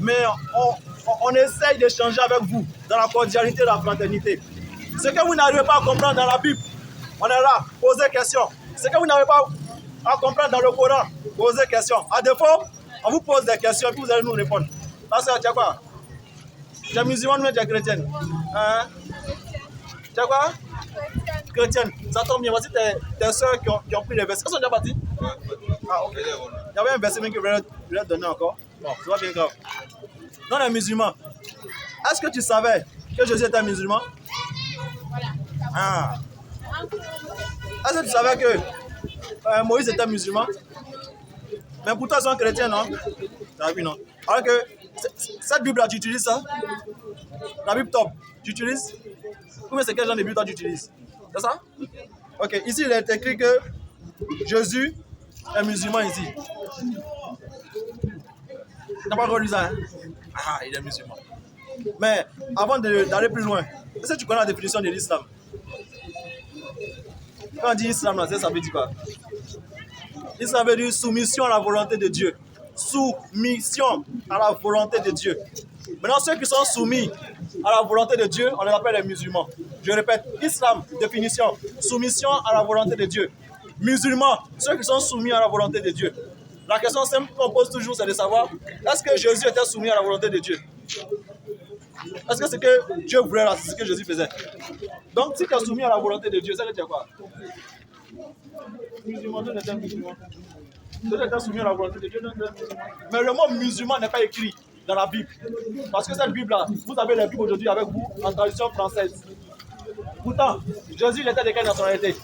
mais on essaye d'échanger avec vous dans la cordialité et la fraternité. Ce que vous n'arrivez pas à comprendre dans la Bible, on est là, posez question. Ce que vous n'arrivez pas à comprendre dans le Coran, posez question. À défaut, on vous pose des questions et puis vous allez nous répondre. Parce que tu as quoi? Tu es musulmane ou tu es chrétienne? Hein? Tu as quoi? Chrétienne. Ça tombe bien. Voici tes soeurs qui ont pris les versets. Elles sont déjà parties? Ah, ok. Il y avait un verset même que je voulais donner encore. Bon, c'est pas bien grave. Dans les musulmans, est-ce que tu savais que Jésus était musulman? Ah. Est-ce que tu savais que Moïse était musulman? Mais pourtant, ils sont chrétiens, non? Tu as vu, non? Alors que cette Bible-là, tu utilises ça? La Bible top, tu utilises? Ou bien c'est quel genre de Bible toi tu utilises? C'est ça? Ok, ici il est écrit que Jésus est musulman ici. Tu n'as pas encore lu ça, hein? Ah, il est musulman. Mais avant d'aller plus loin, est-ce que tu connais la définition de l'islam? Quand on dit islam, ça veut dire quoi? L'islam veut dire soumission à la volonté de Dieu. Soumission à la volonté de Dieu. Maintenant, ceux qui sont soumis à la volonté de Dieu, on les appelle les musulmans. Je répète, islam, définition, soumission à la volonté de Dieu. Musulmans, ceux qui sont soumis à la volonté de Dieu. La question simple qu'on pose toujours, c'est de savoir, est-ce que Jésus était soumis à la volonté de Dieu? Est-ce que ce que Dieu voulait là, c'est ce que Jésus faisait? Donc, si tu es soumis à la volonté de Dieu, ça veut dire quoi? Musulman, Dieu n'était musulman. Dieu n'était soumis à la volonté de Dieu. Mais le mot musulman n'est pas écrit dans la Bible. Parce que cette Bible-là, vous avez la Bible aujourd'hui avec vous en traduction française. Pourtant, Jésus, il était de quelle nationalité?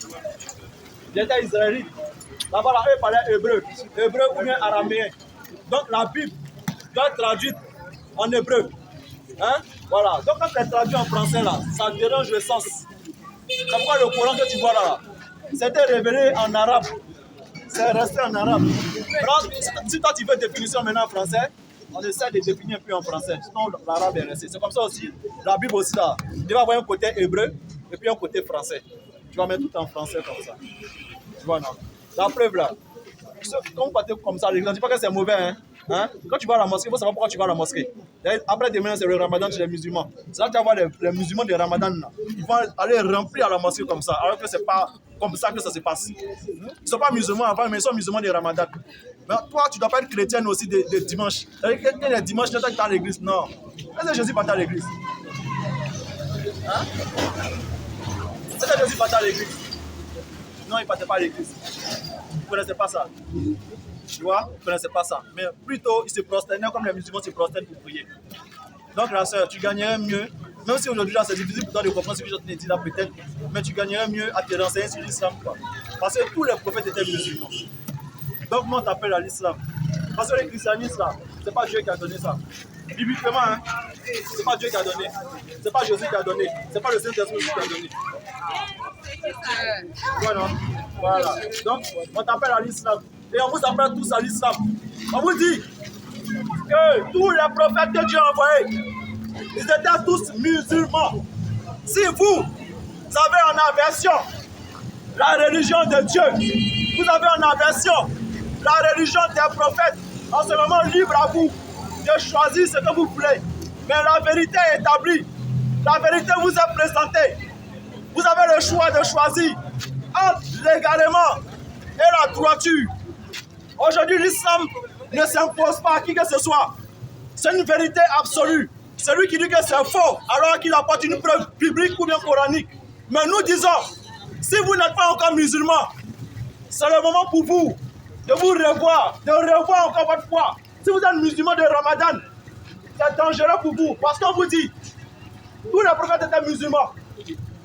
Il était israélite. Là-bas, là, eux parlaient hébreu. Hébreu ou bien araméen. Donc la Bible doit être traduite en hébreu. Hein? Voilà. Donc quand c'est traduit en français, là, ça dérange le sens. C'est pourquoi le Coran que tu vois là, c'était révélé en arabe. C'est resté en arabe. Maintenant, si toi tu veux définition maintenant en français, on essaie de définir un peu en français. Sinon, l'arabe est resté. C'est comme ça aussi, la Bible aussi là. Tu vas avoir un côté hébreu et puis un côté français. Tu vas mettre tout en français comme ça. Tu vois, non? La preuve là. Quand vous partez comme ça, je ne dis pas que c'est mauvais. Hein? Quand tu vas à la mosquée, il faut savoir pourquoi tu vas à la mosquée. Après demain, c'est le ramadan chez les musulmans. C'est là que tu vas voir les musulmans de ramadan. Là. Ils vont aller remplir à la mosquée comme ça, alors que ce n'est pas comme ça que ça se passe. Ils ne sont pas musulmans avant, mais ils sont musulmans de ramadan. Mais toi, tu ne dois pas être chrétienne aussi de dimanche. C'est-à-dire que les dimanches, tu n'es pas à l'église. Non. Est-ce que Jésus partait à l'église? Hein? Est-ce que Jésus partait à l'église? Non, il ne partait pas à l'église. Ils ne connaissaient pas ça. Tu vois, ils ne connaissaient pas ça. Mais plutôt, ils se prosternaient comme les musulmans se prosternent pour prier. Donc, la sœur, tu gagnerais mieux, même si aujourd'hui, c'est difficile pour toi de comprendre ce que je te dis là, peut-être, mais tu gagnerais mieux à te renseigner sur l'islam. Parce que tous les prophètes étaient musulmans. Donc, moi, on t'appelle à l'islam. Parce que le christianisme, là, ce n'est pas Dieu qui a donné ça. Bibliquement, hein, ce n'est pas Dieu qui a donné. Ce n'est pas Jésus qui a donné. Ce n'est pas le Saint-Esprit qui a donné. Voilà. Voilà. Donc, on t'appelle à l'islam. Et on vous appelle tous à l'islam. On vous dit que tous les prophètes que Dieu a envoyés, ils étaient tous musulmans. Si vous avez en aversion la religion de Dieu, vous avez en aversion la religion des prophètes, en ce moment libre à vous de choisir ce que vous voulez. Mais la vérité est établie. La vérité vous est présentée. Vous avez le choix de choisir entre l'égarement et la droiture. Aujourd'hui, l'islam ne s'impose pas à qui que ce soit. C'est une vérité absolue. Celui qui dit que c'est faux, alors qu'il apporte une preuve biblique ou bien coranique. Mais nous disons, si vous n'êtes pas encore musulman, c'est le moment pour vous de vous revoir, de revoir encore votre foi. Si vous êtes musulman de Ramadan, c'est dangereux pour vous. Parce qu'on vous dit, tous les prophètes étaient musulmans.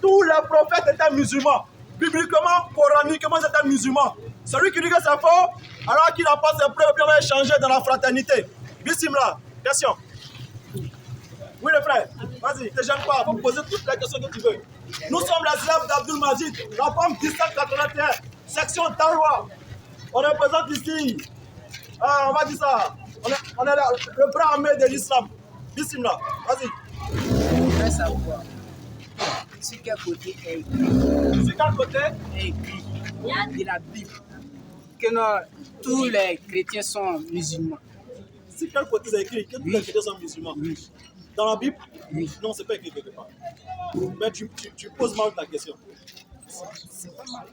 Tous les prophètes étaient musulmans. Bibliquement, coraniquement, ils étaient musulmans. Celui qui dit que c'est faux, alors qu'il apporte ses preuves, puis on va échanger dans la fraternité. Bismillah, question. Oui, le frère, vas-y, ne te gêne pas, il faut poser toutes les questions que tu veux. Nous sommes les élèves d'Abdul Majid, la forme 1781, section Darwa. On représente ici, on va dire ça, on est le bras armé de l'islam. Bismillah, vas-y. Je voudrais savoir sur quel côté est écrit. Sur quel côté Est écrit de la Bible que non, tous les chrétiens sont musulmans. si quel côté c'est écrit que tous les chrétiens sont musulmans. Dans la Bible, non, c'est pas écrit quelque part. Mais tu poses mal ta question. C'est pas mal.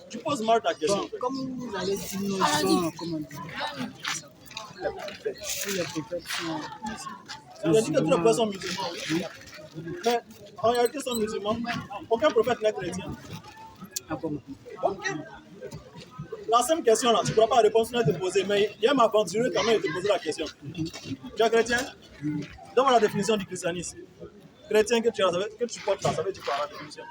Tu poses mal ta question. Bon, comme vous avez dit, nous sommes, comment dire, tous les prophètes sont Il a dit que tous les prophètes sont musulmans. Mais en réalité, ils sont musulmans. Aucun prophète n'est chrétien. Ah, comment? Aucun. La simple question là, tu ne pourras pas répondre sans te poser, mais il y a m'aventurer quand même de te poser la question. Tu es chrétien? Donne-moi la définition du christianisme. Chrétien que tu portes là, ça veut dire quoi la définition?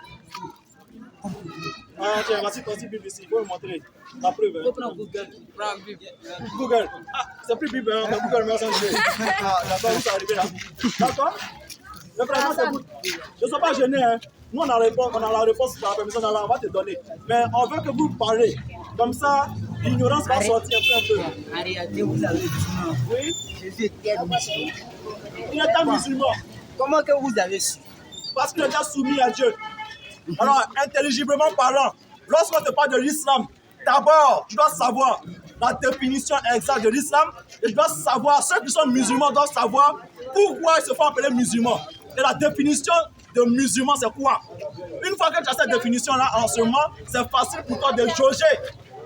Ah, tiens, voici ton Bible ici, il faut me montrer la preuve. Faut prendre Google, prends Bible. Google. Ah, c'est plus Bible, hein, mais Google, mais on s'en fout. Ah, d'accord, où ça arrivé là? D'accord? Le président, c'est good. Ne sois pas gêné, hein. Nous, on a la réponse par la permission d'Allah, on va te donner. Mais on veut que vous parlez. Comme ça, l'ignorance va sortir un peu. En réalité, vous avez dit non. Oui? Jésus était musulman. Il est un musulman. Comment que vous avez su? Parce qu'il est soumis à Dieu. Alors, intelligiblement parlant, lorsqu'on te parle de l'islam, d'abord, tu dois savoir la définition exacte de l'islam et tu dois savoir, ceux qui sont musulmans doivent savoir pourquoi ils se font appeler musulmans. Et la définition de musulman, c'est quoi? Une fois que tu as cette définition-là, en ce moment, c'est facile pour toi de jauger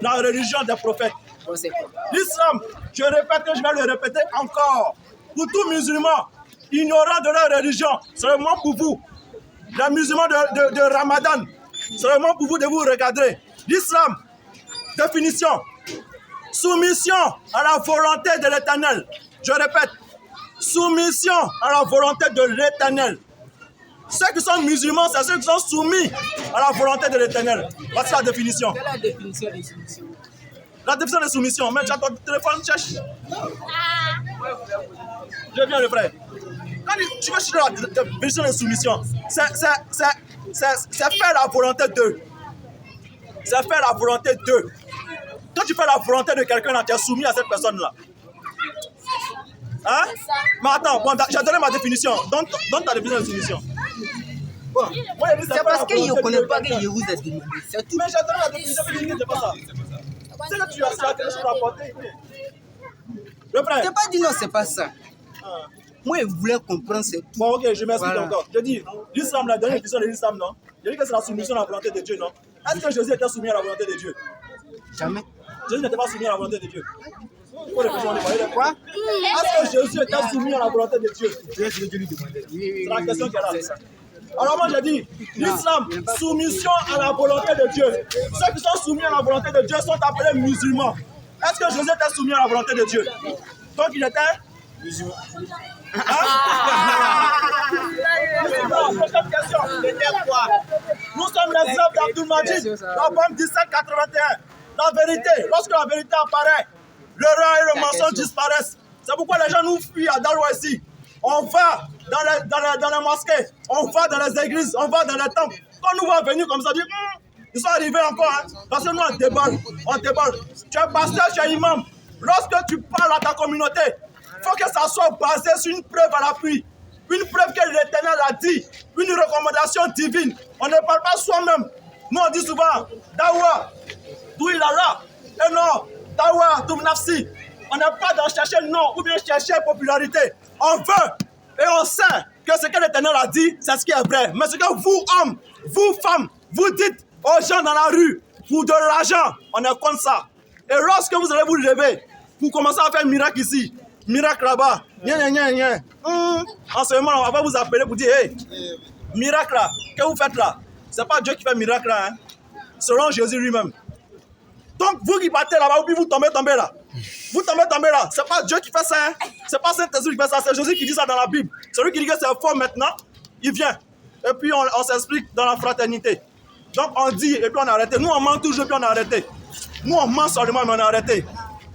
la religion des prophètes. Bon, c'est quoi? L'islam, je répète et je vais le répéter encore, pour tout musulman, ignorant de leur religion, seulement pour vous, les musulmans de Ramadan, seulement pour vous de vous regarder. L'islam, définition, soumission à la volonté de l'Éternel. Je répète, soumission à la volonté de l'Éternel. Ceux qui sont musulmans, c'est ceux qui sont soumis à la volonté de l'Éternel. Voici la définition. Quelle est la définition de soumission? La définition de soumission. Mais tu as ton téléphone, cherche. Je viens le frère. Quand tu veux chercher la définition de soumission, c'est faire la volonté d'eux. C'est faire la volonté d'eux. Quand tu fais la volonté de quelqu'un, tu es soumis à cette personne-là. Hein? Mais attends, bon, j'ai donné ma définition. Donne ta définition de soumission. Bon, moi, c'est parce que je ne connais pas que je vous ai demandé. C'est tout. Mais j'ai donné la définition, mais je ne dis pas ça. C'est que tu as quelque chose à apporter. Le frère. Je n'ai pas dit non, c'est pas ça. Moi, je voulais comprendre, c'est tout. Bon, ok, je m'explique Voilà. encore. Je dis, l'islam, la dernière définition de l'islam, non? Je dis que c'est la soumission à la volonté de Dieu, non? Est-ce que Jésus était soumis à la volonté de Dieu? Jamais. Jésus n'était pas soumis à la volonté de Dieu. Quoi? Quoi? Est-ce que Jésus était soumis à la volonté de Dieu? C'est la question qui est là. C'est ça. Alors moi, je dis, l'islam, soumission à la volonté de Dieu. Ceux qui sont soumis à la volonté de Dieu sont appelés musulmans. Est-ce que Jésus était soumis à la volonté de Dieu? Donc il était musulman. Prochaine question. Nous sommes les œuvres d'Abdul Majid, l'album 1781. La vérité, lorsque la vérité apparaît, l'erreur et le mensonge disparaissent. C'est pourquoi les gens nous fuient à Darwa ici. On va dans les mosquées, on va dans les églises, on va dans les temples. Quand nous voit venir comme ça, on dit, ils sont arrivés encore, hein, parce que nous on déballe. Tu es pasteur, tu es imam. Lorsque tu parles à ta communauté, il faut que ça soit basé sur une preuve à l'appui. Une preuve que l'Éternel a dit, une recommandation divine. On ne parle pas soi-même. Nous on dit souvent, Dawa, d'où il a là. Et non, Dawa, Doum Nafsi. On n'est pas dans chercher le nom ou bien chercher popularité. On veut et on sait que ce que l'Éternel a dit, c'est ce qui est vrai. Mais ce que vous, hommes, vous, femmes, vous dites aux gens dans la rue, pour de l'argent, on est contre ça. Et lorsque vous allez vous lever, pour commencer à faire un miracle ici, miracle là-bas, en ce moment, on va vous appeler pour dire, hey, miracle là, que vous faites là? Ce n'est pas Dieu qui fait miracle là, hein? Selon Jésus lui-même. Donc vous qui partez là-bas, ou puis vous tombez là. Vous tombez là. C'est pas Dieu qui fait ça, hein? C'est pas Saint-Esprit qui fait ça, c'est Jésus qui dit ça dans la Bible. Celui qui dit que c'est faux maintenant, il vient. Et puis on s'explique dans la fraternité. Donc on dit et puis on a arrêté. Nous on ment toujours et puis on a arrêté. Nous on ment seulement mais on a arrêté.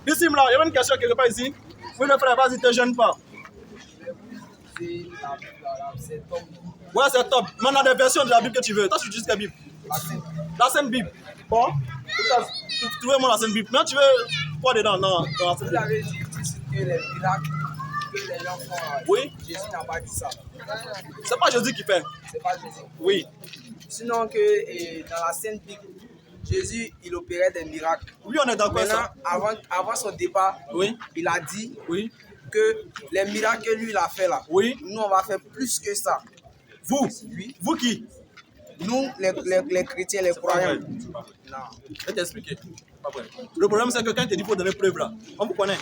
Ici là, il y avait une question quelque part ici. Oui le frère, vas-y, te gêne pas. Ouais, c'est top. Mais on a des versions de la Bible que tu veux. Toi tu utilises quelle Bible? La Sainte Bible. Bon. Trouvez-moi la Sainte Bible. Mais tu veux quoi dedans? Non, dans la Sainte Bible. Vous avez dit que les miracles que les gens font, Oui. Jésus n'a pas dit ça. C'est pas Jésus qui fait. C'est pas Jésus. Oui. Sinon que dans la Sainte Bible, Jésus, il opérait des miracles. Oui, on est d'accord avec Maintenant, ça. avant son départ, Oui. il a dit Oui. que les miracles que lui il a fait là, Oui. nous on va faire plus que ça. Vous Oui. Vous qui? Nous, les chrétiens, les croyants. Non. Je vais t'expliquer. Pas vrai. Le problème, c'est que quand il te dit qu'il faut donner preuve là, on vous connaît.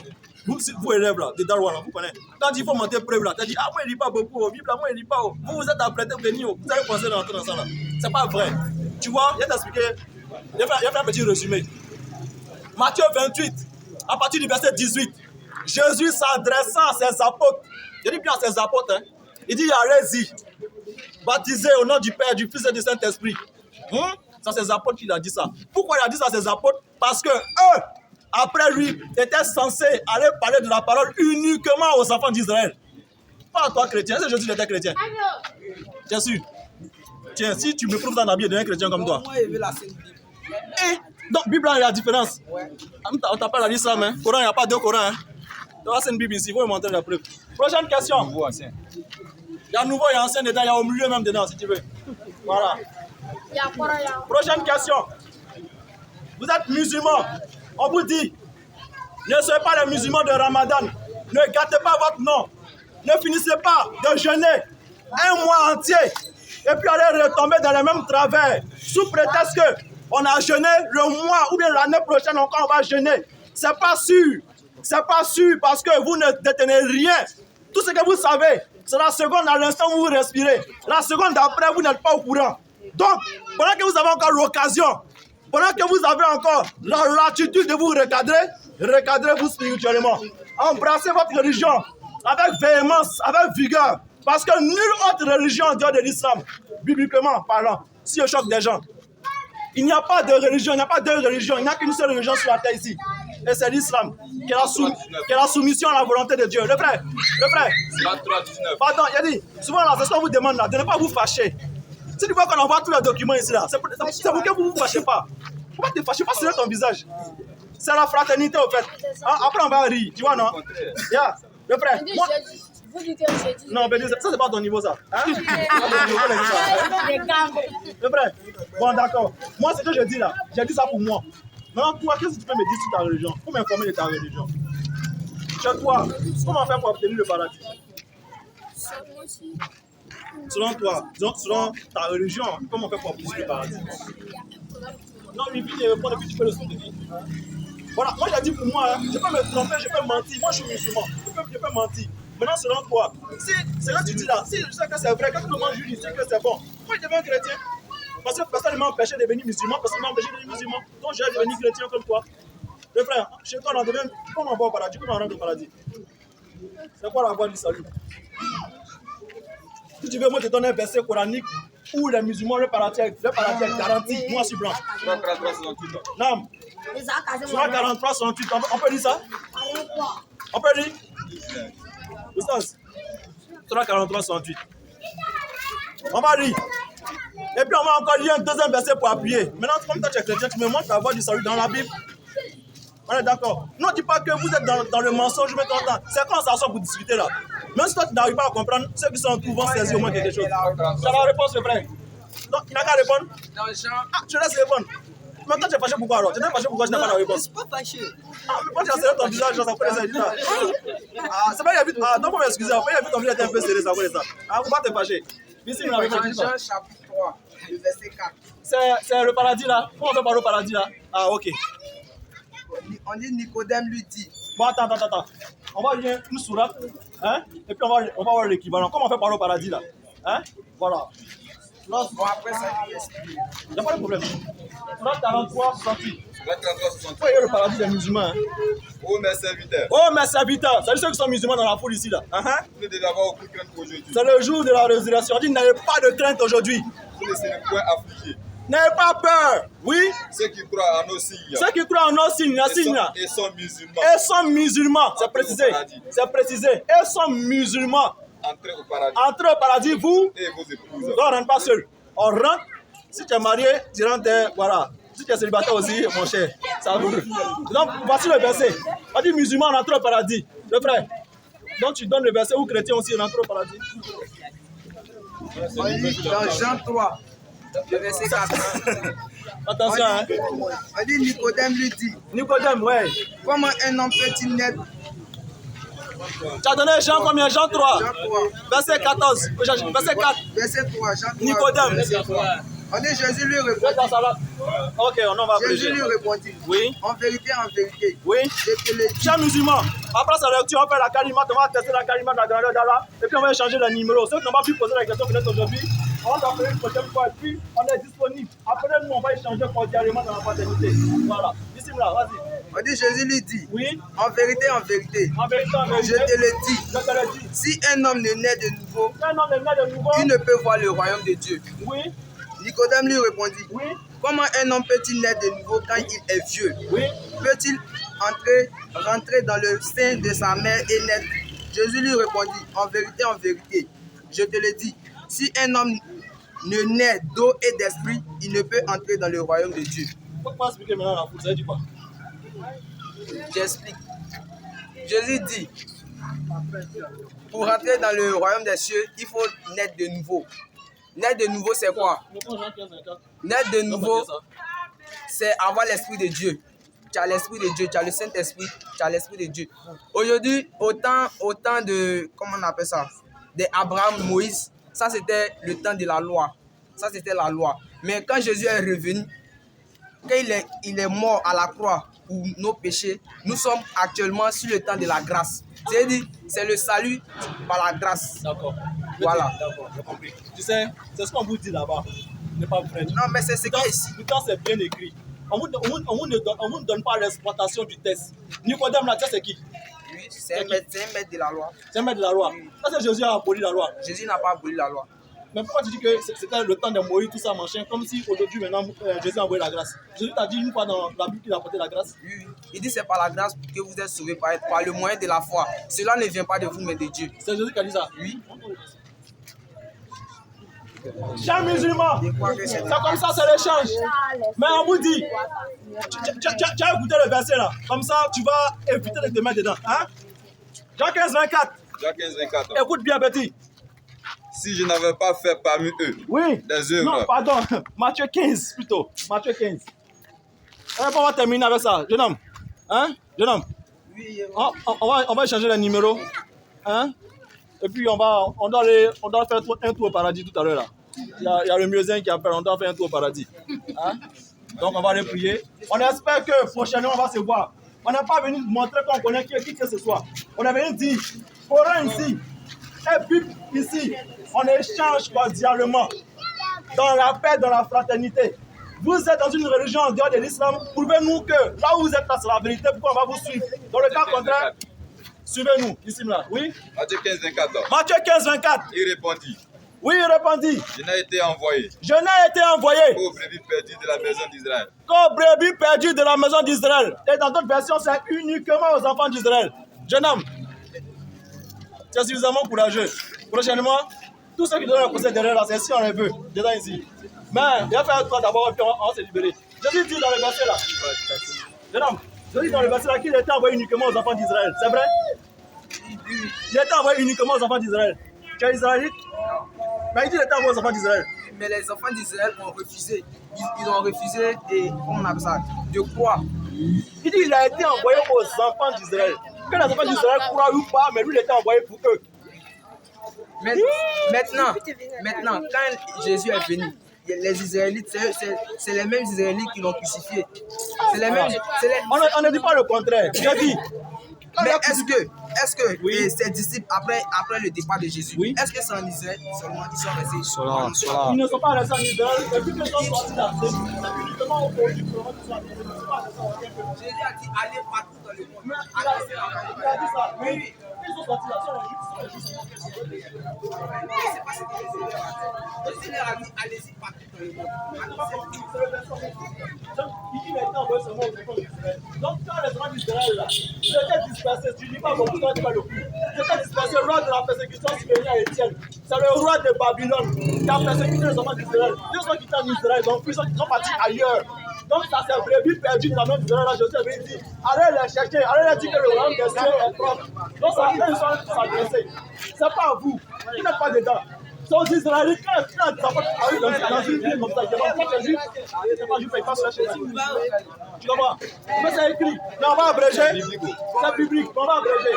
Vous élèves là, des Darwin, on vous connaît. Quand il faut monter preuve là, tu dis, ah, moi, il lit pas beaucoup, au Bible, moi, il lit pas. Vous, vous êtes apprêtés à venir, vous avez pensé rentrer dans ça là. C'est pas vrai. Tu vois, je vais t'expliquer. Je vais faire un petit résumé. Matthieu 28, à partir du verset 18, Jésus s'adressant à ses apôtres, je dis bien à ses apôtres, hein, il dit, allez-y, baptisés au nom du Père, du Fils et du Saint-Esprit. C'est à ses apôtres qu'il a dit ça. Pourquoi il a dit ça à ses apôtres? Parce que eux, après lui, étaient censés aller parler de la parole uniquement aux enfants d'Israël. Pas à toi, chrétien. Est-ce que Jésus était chrétien? Bien sûr. Tiens, si tu me prouves dans la Bible d'un chrétien comme toi. Moi, il veut la Sainte Bible. Donc, Bible, il y a la différence. Ouais. On t'appelle à l'islam, hein. Coran, il n'y a pas deux Corans. Hein. Donc, c'est une Bible ici. Il faut me montrer la preuve. Prochaine question. Nouveau, ancien. Il y a nouveau, il y a ancien dedans, il y a au milieu même dedans, si tu veux. Voilà. Prochaine question. Vous êtes musulmans. On vous dit, ne soyez pas les musulmans de Ramadan. Ne gâtez pas votre nom. Ne finissez pas de jeûner un mois entier. Et puis allez retomber dans les mêmes travers. Sous prétexte qu'on a jeûné le mois ou bien l'année prochaine encore on va jeûner. C'est pas sûr. C'est pas sûr parce que vous ne détenez rien. Tout ce que vous savez, c'est la seconde à l'instant où vous respirez. La seconde d'après, vous n'êtes pas au courant. Donc, pendant que vous avez encore l'occasion, pendant que vous avez encore la latitude de vous recadrez-vous spirituellement. Embrassez votre religion avec véhémence, avec vigueur. Parce que nulle autre religion en dehors de l'islam, bibliquement parlant, si je choque des gens, il n'y a pas de religion, il n'y a pas deux religions, il n'y a qu'une seule religion sur la terre ici. Et c'est l'islam, qui est la soumission à la volonté de Dieu. Le frère. Pardon, il a dit, souvent là, c'est ce qu'on vous demande là, de ne pas vous fâcher. Si tu vois qu'on envoie tous les documents ici là, c'est pour que vous ne vous fâchez pas. Faut pas te fâcher, pas sur ton visage. C'est la fraternité au fait. Après on va rire, tu vois non? Yeah. Le frère, moi... Vous dites que j'ai dit. Non, mais ça c'est pas ton niveau ça. Hein? Le frère, bon d'accord. Moi ce que je dis là, j'ai dit ça pour moi. Maintenant toi, qu'est-ce que tu peux me dire sur ta religion? Faut m'informer de ta religion. Chez toi, comment faire pour obtenir le paradis? Selon toi, selon ta religion, comment faire pour obtenir le paradis? Non, mais puis répondre et puis tu peux le soutenir. Voilà, moi j'ai dit pour moi, hein, je peux me tromper, je peux mentir. Moi je suis musulman, je peux mentir. Maintenant, selon toi, si c'est là que tu dis là, si je sais que c'est vrai, quand tout le monde juge ici que c'est bon, moi je deviens chrétien. Parce que personne ne m'a empêché de devenir musulman, personne ne m'a empêché de devenir musulman. Donc je vais devenir chrétien comme toi. Le frère, chez toi on devient, comment on va au paradis, comment on rentre au paradis? C'est quoi la voie du salut? Si tu veux, moi je te donne un verset coranique où les musulmans, le paradis est garanti. Moi je suis blanc. Non. Surah 43, 68, on peut dire ça? On peut dire? Oustaz, Surah 43, 68. On va lire. Et puis on va encore lire un deuxième verset pour appuyer. Maintenant, comme toi tu es chrétien, tu me montres la voie du salut dans la Bible. On est d'accord. Non, dis pas que vous êtes dans le mensonge maintenant. C'est quand on s'assoit pour discuter là. Même si toi tu n'arrives pas à comprendre, ceux qui sont autour vont saisir au moins quelque chose. C'est la réponse, le frère. Donc, il n'a qu'à répondre. Ah, tu laisses répondre. Maintenant, tu es fâché pourquoi alors? Tu n'es fâché pourquoi tu n'as pas la réponse? Je ne suis pas fâché. Ah, mais quand tu as serré ton visage, ça peut les aider. Ah, c'est pas qu'il y a vu. Ah, donc, faut m'excuser. Après, il y a vu ton visage était un peu serré, ça peut les aider. Ah, faut pas te fâcher. Ici, il Dans Jean chapitre 3, le verset 4. C'est le paradis là. Comment on fait parler au paradis là? Ah, ok. On dit Nicodème lui dit. Bon, attends. On va lire une sourate, hein? Et puis on va voir l'équivalent. Comment on fait parler au paradis là? Hein? Voilà. Bon, après ça, il explique. Il n'y a pas de problème. Sourate 43, 68. Sourate 43, 68. Vous voyez le paradis des musulmans, hein? Oh mes serviteurs, Oh, mes serviteurs. C'est ceux qui sont musulmans dans la foule ici là. vous ne devez avoir aucune crainte aujourd'hui. C'est le jour de la résurrection. On dit n'ayez pas de crainte aujourd'hui. Vous ne serez point affligés. N'ayez pas peur. Oui. Ceux qui croient en nos signes Ceux qui croient en nos signes, la signe là. et sont musulmans, Et sont musulmans. C'est précisé. C'est précisé. Et sont musulmans. entrez au paradis. Entrez au paradis, vous. Et vos épouses. Donc, on ne rentre pas seul. On rentre. Si tu es marié, tu rentres. Voilà. Si tu es célibataire aussi, mon cher, ça vous. Donc, voici le verset. On dit musulman, on entre au paradis. Le frère. Donc, tu donnes le verset où chrétien aussi, on entre au paradis. On dit dans Jean 3, le verset 4. Attention, hein. On dit Nicodème lui dit. Nicodème, ouais. Comment un homme peut-il naître Tu as donné Jean combien? Jean 3. Jean 3. Verset 14. Verset 4. Verset 3. Jean 3. Nicodème. Verset 3. On dit Jésus lui Regarde répondit. ça là. Ok, on va Jésus appeler. lui répondit. Oui. En vérité, Oui. je te le dis. Chers musulmans, après sa lecture, on fait la calimate, on va tester la calimate, la grandeur d'Allah, et puis on va échanger les numéros. Ceux qui n'ont pas pu poser la question peut-être aujourd'hui, on va t'appeler une prochaine fois, et puis on est disponible. Après nous, on va échanger cordialement dans la fraternité. Voilà. Ici, là, vas-y. On dit Jésus lui dit. Oui. En vérité, En vérité, je te le dis. je te le dis. Si un homme ne naît de nouveau, Un homme est né de nouveau. il ne peut voir le royaume de Dieu. Oui. Nicodème lui répondit. Oui. Comment un homme peut-il naître de nouveau quand il est vieux? Oui. Peut-il rentrer dans le sein de sa mère et naître? Jésus lui répondit, en vérité, je te le dis, si un homme ne naît d'eau et d'esprit, il ne peut entrer dans le royaume de Dieu. Pourquoi expliquer maintenant la foule? Ça dit quoi? J'explique. Jésus dit, pour rentrer dans le royaume des cieux, il faut naître de nouveau. Naître de nouveau, c'est quoi? Naître de nouveau, c'est avoir l'esprit de Dieu. Tu as l'esprit de Dieu, tu as le Saint-Esprit, tu as l'esprit de Dieu. Aujourd'hui, autant de, comment on appelle ça, d'Abraham, Moïse, ça c'était le temps de la loi. Ça c'était la loi. Mais quand Jésus est revenu, quand il est mort à la croix pour nos péchés, nous sommes actuellement sur le temps de la grâce. C'est-à-dire, c'est le salut par la grâce. D'accord. Voilà. D'accord, j'ai compris. Tu sais, c'est ce qu'on vous dit là-bas. n'est pas vrai. Non, mais c'est ce qui est ici. Quand c'est bien écrit, on vous ne donne pas l'exploitation du test. Nicodème, là, c'est qui? Oui, c'est un maître de la loi. C'est un maître de la loi. Ça, c'est Jésus a aboli la loi. Jésus n'a pas aboli la loi. Mais pourquoi tu dis que c'était le temps de mourir, tout ça, machin, comme si aujourd'hui, maintenant, Jésus a envoyé la grâce? Jésus t'a dit une fois dans la Bible qu'il a apporté la grâce? Oui. Il dit c'est par la grâce que vous êtes sauvés par le moyen de la foi. Cela ne vient pas de vous, mais de Dieu. C'est Jésus qui a dit ça? Oui. Chers musulmans, c'est comme ça, c'est l'échange. Mais on vous dit, tu as écouté le verset là, comme ça, tu vas éviter de te mettre dedans. Hein? Jean 15, 24. Jean 15, 24. Écoute bien, Betty. Si je n'avais pas fait parmi eux des œuvres. Non, pardon. Matthieu 15 plutôt. Matthieu 15. On va terminer avec ça. Jeune homme. Hein? Jeune homme. Oui. On va échanger les numéros. Hein? Et puis on doit faire un tour au paradis tout à l'heure là. Il y a le muezzin qui appelle, on doit faire un tour au paradis. Hein? Donc on va aller prier. On espère que prochainement on va se voir. On n'est pas venu montrer qu'on connaît qui que ce soit. On est venu dire, Coran ici, et Bible ici, on échange cordialement dans la paix, dans la fraternité. Vous êtes dans une religion en dehors de l'islam, prouvez-nous que là où vous êtes là, c'est la vérité, pourquoi on va vous suivre. Dans le cas contraire, suivez-nous, ici là. Oui? Matthieu 15, 24. Matthieu 15, 24. Il répondit. Oui, il répondit. Je n'ai été envoyé Je n'ai été envoyé aux brebis perdues de la maison d'Israël. qu'aux brebis perdues de la maison d'Israël. Et dans d'autres versions, c'est uniquement aux enfants d'Israël. Jeune homme, tu es suffisamment courageux. Prochainement, tous ceux qui donnent le conseil derrière là, c'est si on les veut, dedans ici. Mais il va faire toi d'abord et puis on va se libérer. Jésus dit dans le verset là. Jeune homme, Jésus dit dans le verset là qu'il était envoyé uniquement aux enfants d'Israël. C'est vrai? Il était envoyé uniquement aux enfants d'Israël. Tu es israélite? Mais il dit qu'il était envoyé aux enfants d'Israël. Mais les enfants d'Israël ont refusé. Ils ont refusé comment on appelle ça, de croire. Il dit qu'il a été envoyé aux enfants d'Israël. Que les enfants d'Israël croient ou pas, mais lui, il était envoyé pour eux. Maintenant, quand Jésus est venu, les Israélites, c'est les mêmes Israélites qui l'ont crucifié. C'est les mêmes. On ne dit pas le contraire. J'ai dit. Mais est-ce que Oui. ces disciples, après le départ de Jésus, Oui. est-ce que c'est en Israël seulement ils sont restés Ils ne sont pas restés en Israël. Et puis qu'ils sont sortis là, c'est uniquement au pays du Coran qu'ils sont arrivés. Ils ne sont pas restés en Israël. Jésus a dit allez partout dans le monde. Mais il a dit ça. Oui. Ils sont sortis là, ils sont juste. C'est pas ce que Jésus leur a dit. Jésus leur a dit allez-y partout dans le monde. Donc, il a été envoyé seulement aux enfants d'Israël. Donc, quand les enfants d'Israël là, ils étaient dispersés, tu ne dis pas beaucoup, tu ne dis pas le coup. Ils étaient dispersés, le roi de la persécution survenue à Étienne. C'est le roi de Babylone qui a persécuté les enfants d'Israël. Ils sont quittés en Israël, donc ils sont partis ailleurs. Donc, ça s'est brebis perdu dans la main d'Israël. Là, Jésus avait dit allez les chercher, allez leur dire que le royaume des cieux est propre. Donc, ça, ils sont s'adresser. Ce n'est pas à vous, vous n'êtes pas dedans. sont israéliens. Quand tu t'apportes dans une ville comme ça, c'est pas juif, c'est pas juif, il passe chez lui. Tu comprends? Mais c'est écrit. Mais on va abréger. C'est biblique, on va abréger.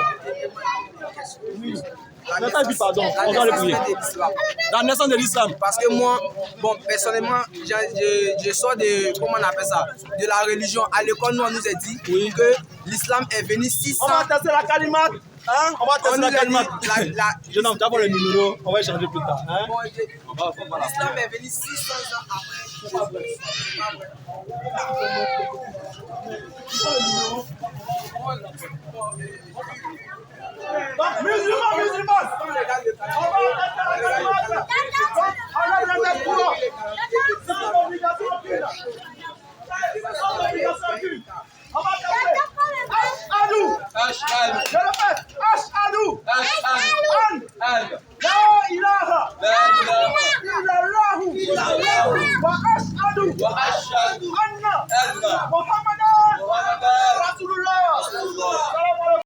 Oui. Mais ça dit pardon, on doit le prier. La naissance de l'islam. Parce que moi, bon, personnellement, je sors de, comment on appelle ça, de la religion. À l'école, nous, on nous a dit que l'islam est venu 600. On va tester la kalimat. Hein? On va tester la kalimat. Jeune homme, tu as le numéro, on va échanger plus tard. Hein? Bon, l'islam est venu 600 ans après. C'est pas vrai.